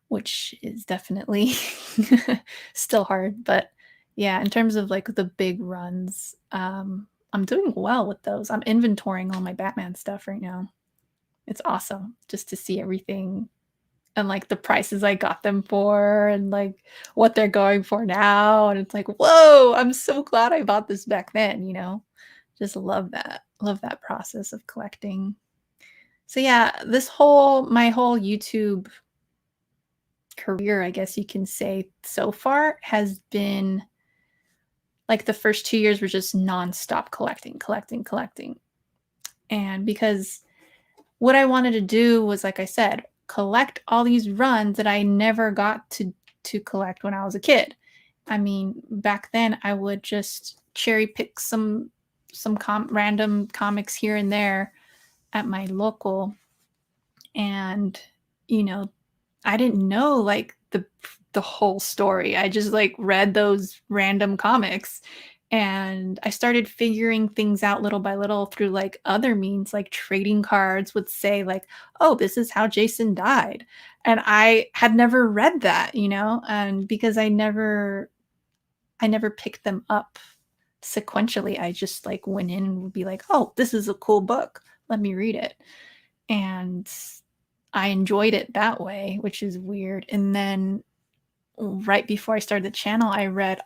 which is definitely still hard. But yeah, in terms of like the big runs, I'm doing well with those. I'm inventorying all my Batman stuff right now. It's awesome just to see everything and like the prices I got them for and like what they're going for now. And it's like, whoa, I'm so glad I bought this back then, you know? Just love that. Love that process of collecting. So yeah, my whole YouTube career, I guess you can say so far has been like the first 2 years were just nonstop collecting, collecting, collecting. And because what I wanted to do was, like I said, collect all these runs that I never got to collect when I was a kid. I mean, back then I would just cherry pick some random comics here and there at my local, and you know, I didn't know like the whole story. I just like read those random comics and I started figuring things out little by little through like other means, like trading cards would say like, "Oh, this is how Jason died." And I had never read that, you know, and because I never picked them up sequentially. I just like went in and would be like, "Oh, this is a cool book. Let me read it." And I enjoyed it that way, which is weird. And then right before I started the channel, I read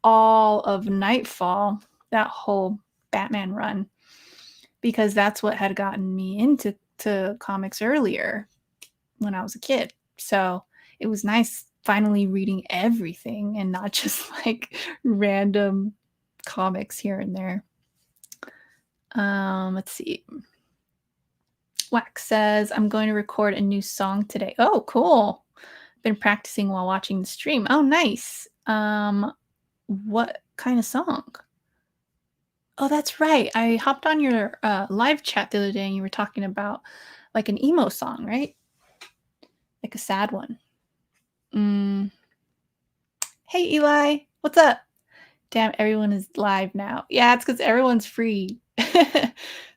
all of Nightfall, that whole Batman run, because that's what had gotten me into comics earlier when I was a kid. So it was nice finally reading everything and not just like random comics here and there. Let's see. Wax says, I'm going to record a new song today. Oh, cool. Been practicing while watching the stream. Oh, nice. What kind of song? Oh, that's right. I hopped on your live chat the other day and you were talking about like an emo song, right? Like a sad one. Mm. Hey, Eli. What's up? Damn, everyone is live now. Yeah, it's because everyone's free.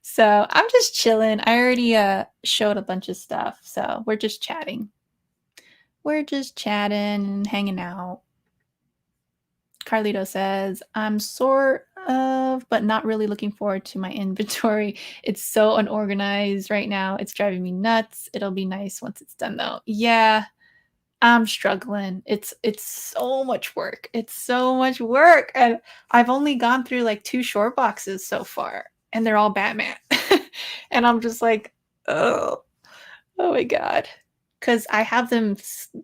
So I'm just chilling. I already showed a bunch of stuff. So we're just chatting. We're just chatting and hanging out. Carlito says, I'm sort of, but not really looking forward to my inventory. It's so unorganized right now. It's driving me nuts. It'll be nice once it's done though. Yeah, I'm struggling. It's so much work. It's so much work. And I've only gone through like 2 short boxes so far, and they're all Batman. And I'm just like, oh my God. Because I have them,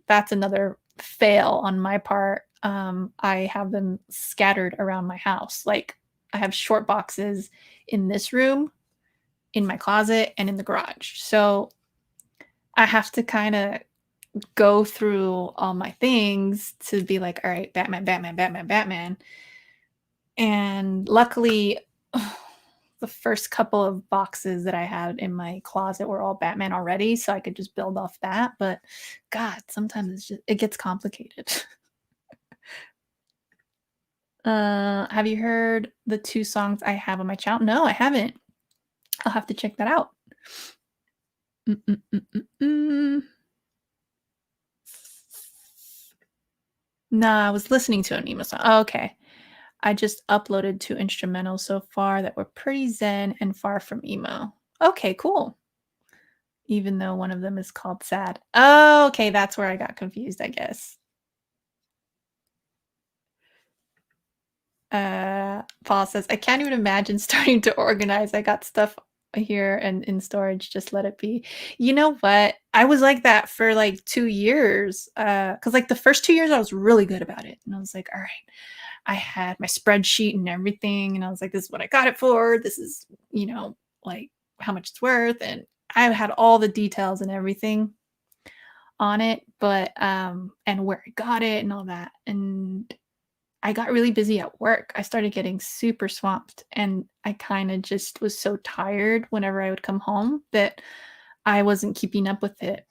that's another fail on my part. I have them scattered around my house. Like I have short boxes in this room, in my closet, and in the garage. So I have to kind of go through all my things to be like, all right, Batman, Batman, Batman, Batman. And luckily, the first couple of boxes that I had in my closet were all Batman already, so I could just build off that. But God, sometimes it gets complicated. Have you heard the 2 songs I have on my channel? No, I haven't. I'll have to check that out. No, I was listening to an emo song. Oh, okay. I just uploaded 2 instrumentals so far that were pretty zen and far from emo. Okay, cool. Even though one of them is called Sad. Oh, okay, that's where I got confused, I guess. Paul says, I can't even imagine starting to organize. I got stuff here and in storage, just let it be. You know what? I was like that for like 2 years. Because like the first 2 years I was really good about it. And I was like, all right, I had my spreadsheet and everything. And I was like, this is what I got it for. This is, you know, like how much it's worth. And I had all the details and everything on it, but and where I got it and all that. And I got really busy at work. I started getting super swamped and I kind of just was so tired whenever I would come home that I wasn't keeping up with it,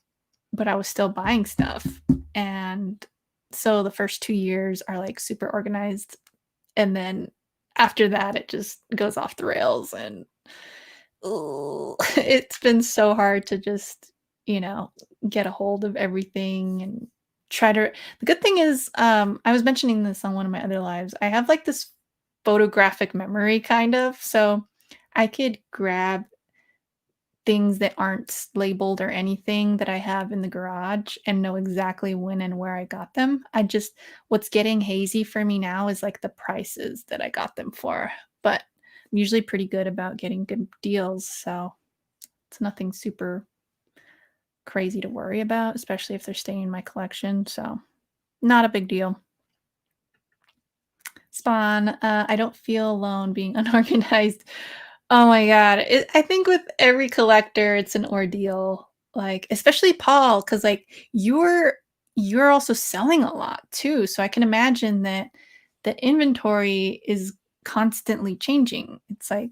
but I was still buying stuff. And so the first 2 years are like super organized, and then after that it just goes off the rails and ooh, it's been so hard to just, you know, get a hold of everything and try to. The good thing is, I was mentioning this on one of my other lives. I have like this photographic memory kind of, so I could grab things that aren't labeled or anything that I have in the garage and know exactly when and where I got them. I just what's getting hazy for me now is like the prices that I got them for. But I'm usually pretty good about getting good deals, so it's nothing super crazy to worry about, especially if they're staying in my collection. So not a big deal. Spawn, I don't feel alone being unorganized. Oh my god. I think with every collector, it's an ordeal. Like, especially Paul, because like you're also selling a lot too. So I can imagine that the inventory is constantly changing. It's like,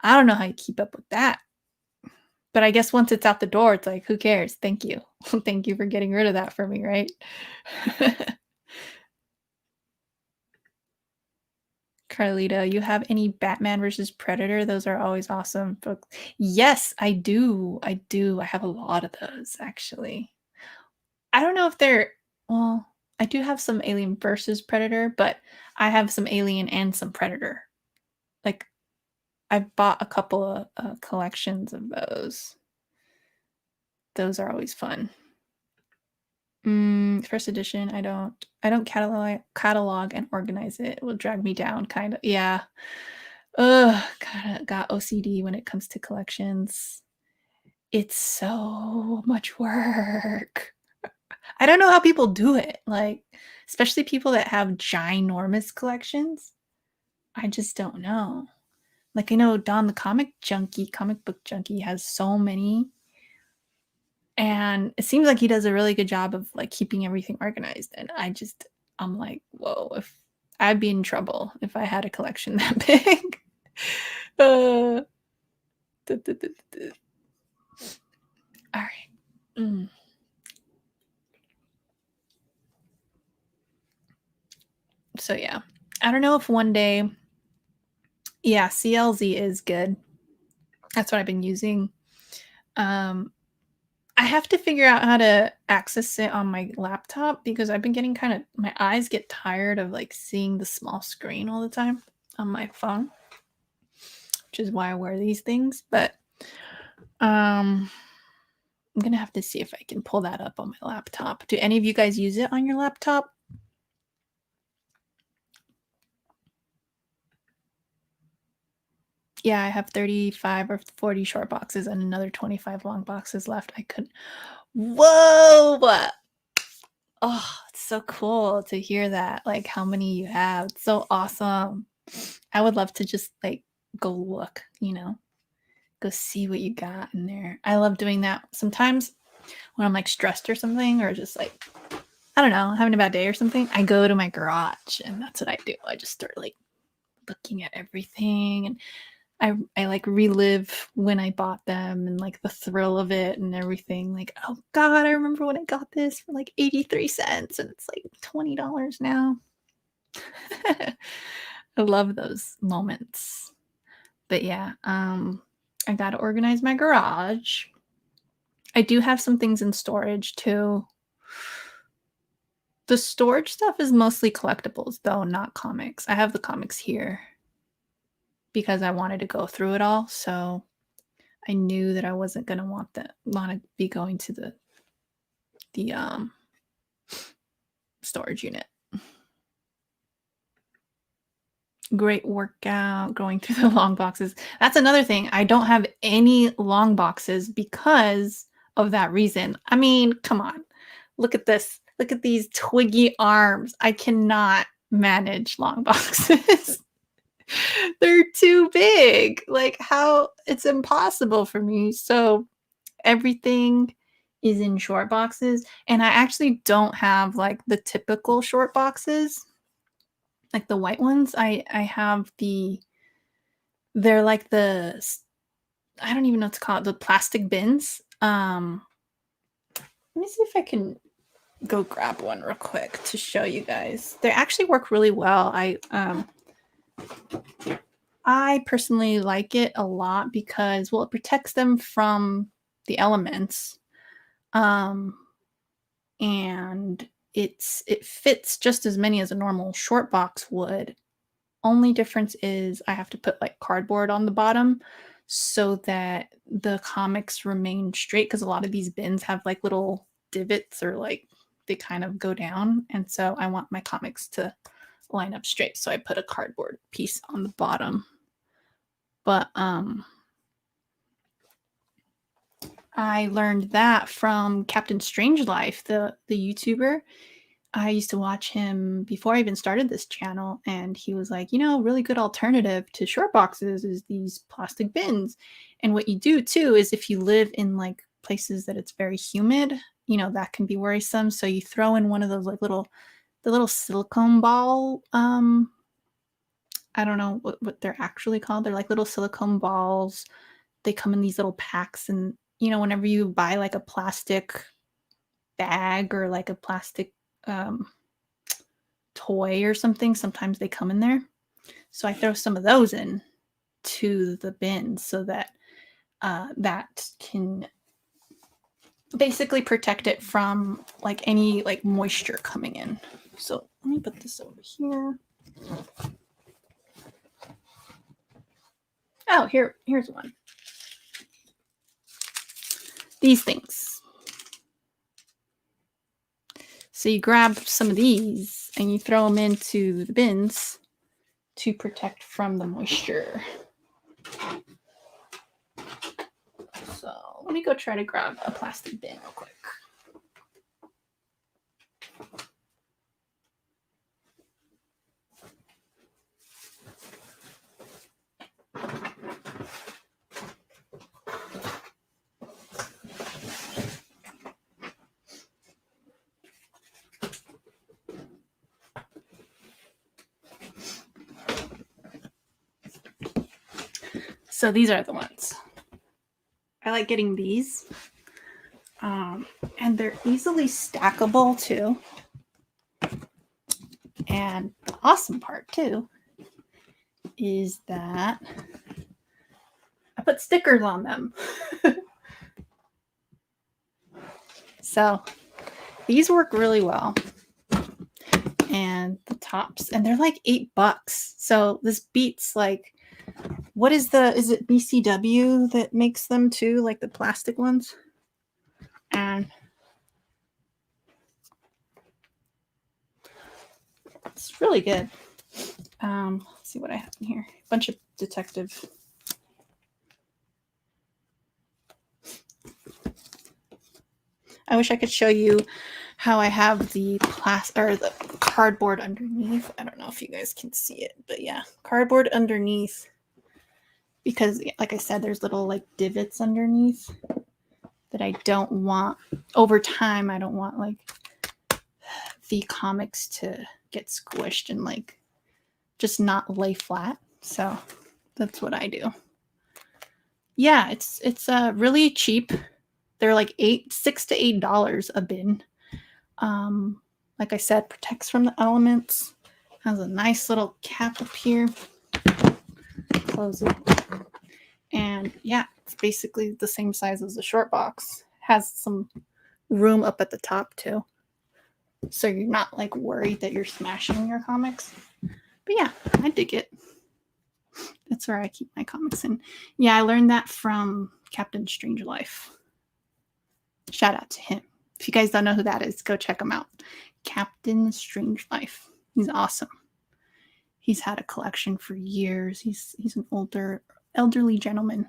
I don't know how you keep up with that. But I guess once it's out the door, it's like, who cares? Thank you. Thank you for getting rid of that for me, right? Carlita, you have any Batman versus Predator? Those are always awesome books. Yes, I do. I do. I have a lot of those actually. I don't know if they're well, I do have some Alien versus Predator, but I have some Alien and some Predator. Like I bought a couple of collections of those. Those are always fun. First edition, I don't catalog and organize it. It will drag me down kind of. Yeah. Ugh, kinda got OCD when it comes to collections. It's so much work. I don't know how people do it. Like, especially people that have ginormous collections. I just don't know. Like I know Don the comic book junkie has so many and it seems like he does a really good job of like keeping everything organized and I'm like, whoa, if I'd be in trouble if I had a collection that big. uh, all right. So yeah, I don't know if one day, yeah, CLZ is good. That's what I've been using. um I have to figure out how to access it on my laptop because I've been getting kind of my eyes get tired of like seeing the small screen all the time on my phone, which is why I wear these things. But I'm gonna have to see if I can pull that up on my laptop. Do any of you guys use it on your laptop? Yeah, I have 35 or 40 short boxes and another 25 long boxes left. I could. Whoa! Oh, it's so cool to hear that. Like how many you have. It's so awesome. I would love to just like go look, go see what you got in there. I love doing that sometimes when I'm like stressed or something, or just like, I don't know, having a bad day or something. I go to my garage and that's what I do. I just start like looking at everything and I like relive when I bought them and like the thrill of it and everything. Like, oh God, I remember when I got this for like 83 cents and it's like $20 now. I love those moments. But yeah, I gotta organize my garage. I do have some things in storage too. The storage stuff is mostly collectibles though, not comics. I have the comics here because I wanted to go through it all. So I knew that I wasn't gonna want to be going to the storage unit. Great workout going through the long boxes. That's another thing. I don't have any long boxes because of that reason. I mean, come on. Look at this. Look at these twiggy arms. I cannot manage long boxes. They're too big. Like how it's impossible for me. So everything is in short boxes and I actually don't have like the typical short boxes like the white ones. I have they're like I don't even know what to call it, the plastic bins. Let me see if I can go grab one real quick to show you guys. They actually work really well. I personally like it a lot because, well, it protects them from the elements. Um, and it fits just as many as a normal short box would. Only difference is I have to put like cardboard on the bottom so that the comics remain straight, because a lot of these bins have like little divots, or like they kind of go down, and so I want my comics to line up straight, so I put a cardboard piece on the bottom. But I learned that from Captain Strangeliffe, the YouTuber. I used to watch him before I even started this channel, and he was like, really good alternative to short boxes is these plastic bins. And what you do too is, if you live in like places that it's very humid, that can be worrisome. So you throw in one of those like the little silicone ball. I don't know what they're actually called. They're like little silicone balls. They come in these little packs, and whenever you buy like a plastic bag or like a plastic um, toy or something, sometimes they come in there. So I throw some of those in to the bin so that that can basically protect it from like any like moisture coming in. So let me put this over here. Oh, here's one. These things. So you grab some of these and you throw them into the bins to protect from the moisture. So let me go try to grab a plastic bin real quick. So these are the ones. I like getting these. And they're easily stackable too. And the awesome part too is that I put stickers on them. So these work really well. And the tops, and they're like $8. So this beats like, what is it BCW that makes them too, like the plastic ones? And it's really good. Let's see what I have in here. A bunch of detective. I wish I could show you how I have the the cardboard underneath. I don't know if you guys can see it, but yeah, cardboard underneath, because like I said, there's little like divots underneath that I don't want. Over time, I don't want like the comics to get squished and like just not lay flat. So that's what I do. Yeah, it's really cheap. They're like $6 to $8 a bin. Like I said, protects from the elements. Has a nice little cap up here. Close it. And yeah, it's basically the same size as a short box. Has some room up at the top too. So you're not like worried that you're smashing your comics. But yeah, I dig it. That's where I keep my comics in. Yeah, I learned that from Captain Strangeliffe. Shout out to him. If you guys don't know who that is, go check him out. Captain Strangeliffe. He's awesome. He's had a collection for years. He's an elderly gentleman.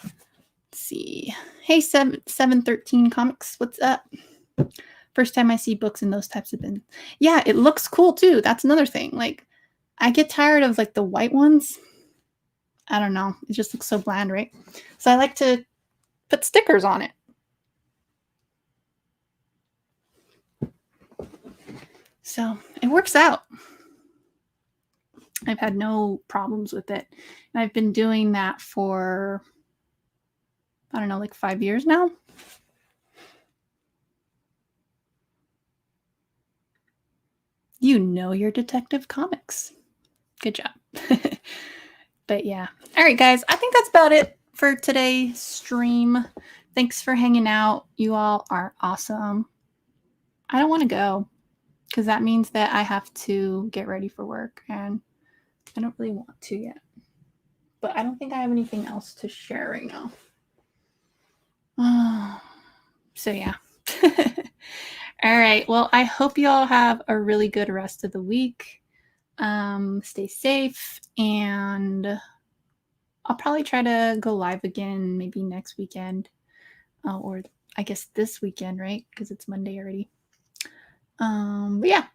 Let's see. Hey, 713 Comics. What's up? First time I see books in those types of bins. Yeah, it looks cool too. That's another thing. Like, I get tired of like the white ones. I don't know. It just looks so bland, right? So I like to put stickers on it. So it works out. I've had no problems with it. And I've been doing that for, I don't know, like 5 years now. You know your Detective Comics. Good job. But yeah. All right, guys. I think that's about it for today's stream. Thanks for hanging out. You all are awesome. I don't want to go because that means that I have to get ready for work, and I don't really want to yet. But I don't think I have anything else to share right now. So yeah. All right. Well, I hope you all have a really good rest of the week. Stay safe, and I'll probably try to go live again maybe next weekend, or I guess this weekend, right? Because it's Monday already. But yeah.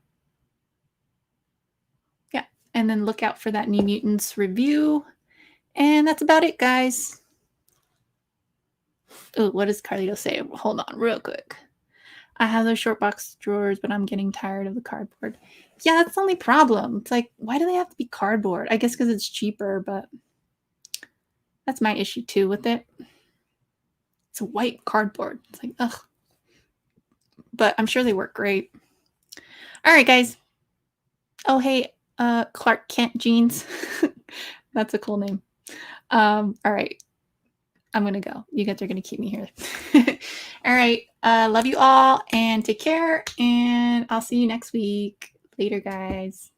Yeah. And then look out for that New Mutants review. And that's about it, guys. Oh, what does Carlito say? Hold on real quick. I have those short box drawers, but I'm getting tired of the cardboard. Yeah, that's the only problem. It's like, why do they have to be cardboard? I guess because it's cheaper, but that's my issue too with it. It's a white cardboard. It's like, ugh. But I'm sure they work great. All right, guys. Oh, hey, Clark Kent jeans. That's a cool name. All right. I'm going to go. You guys are going to keep me here. All right. Love you all and take care. And I'll see you next week. Later, guys.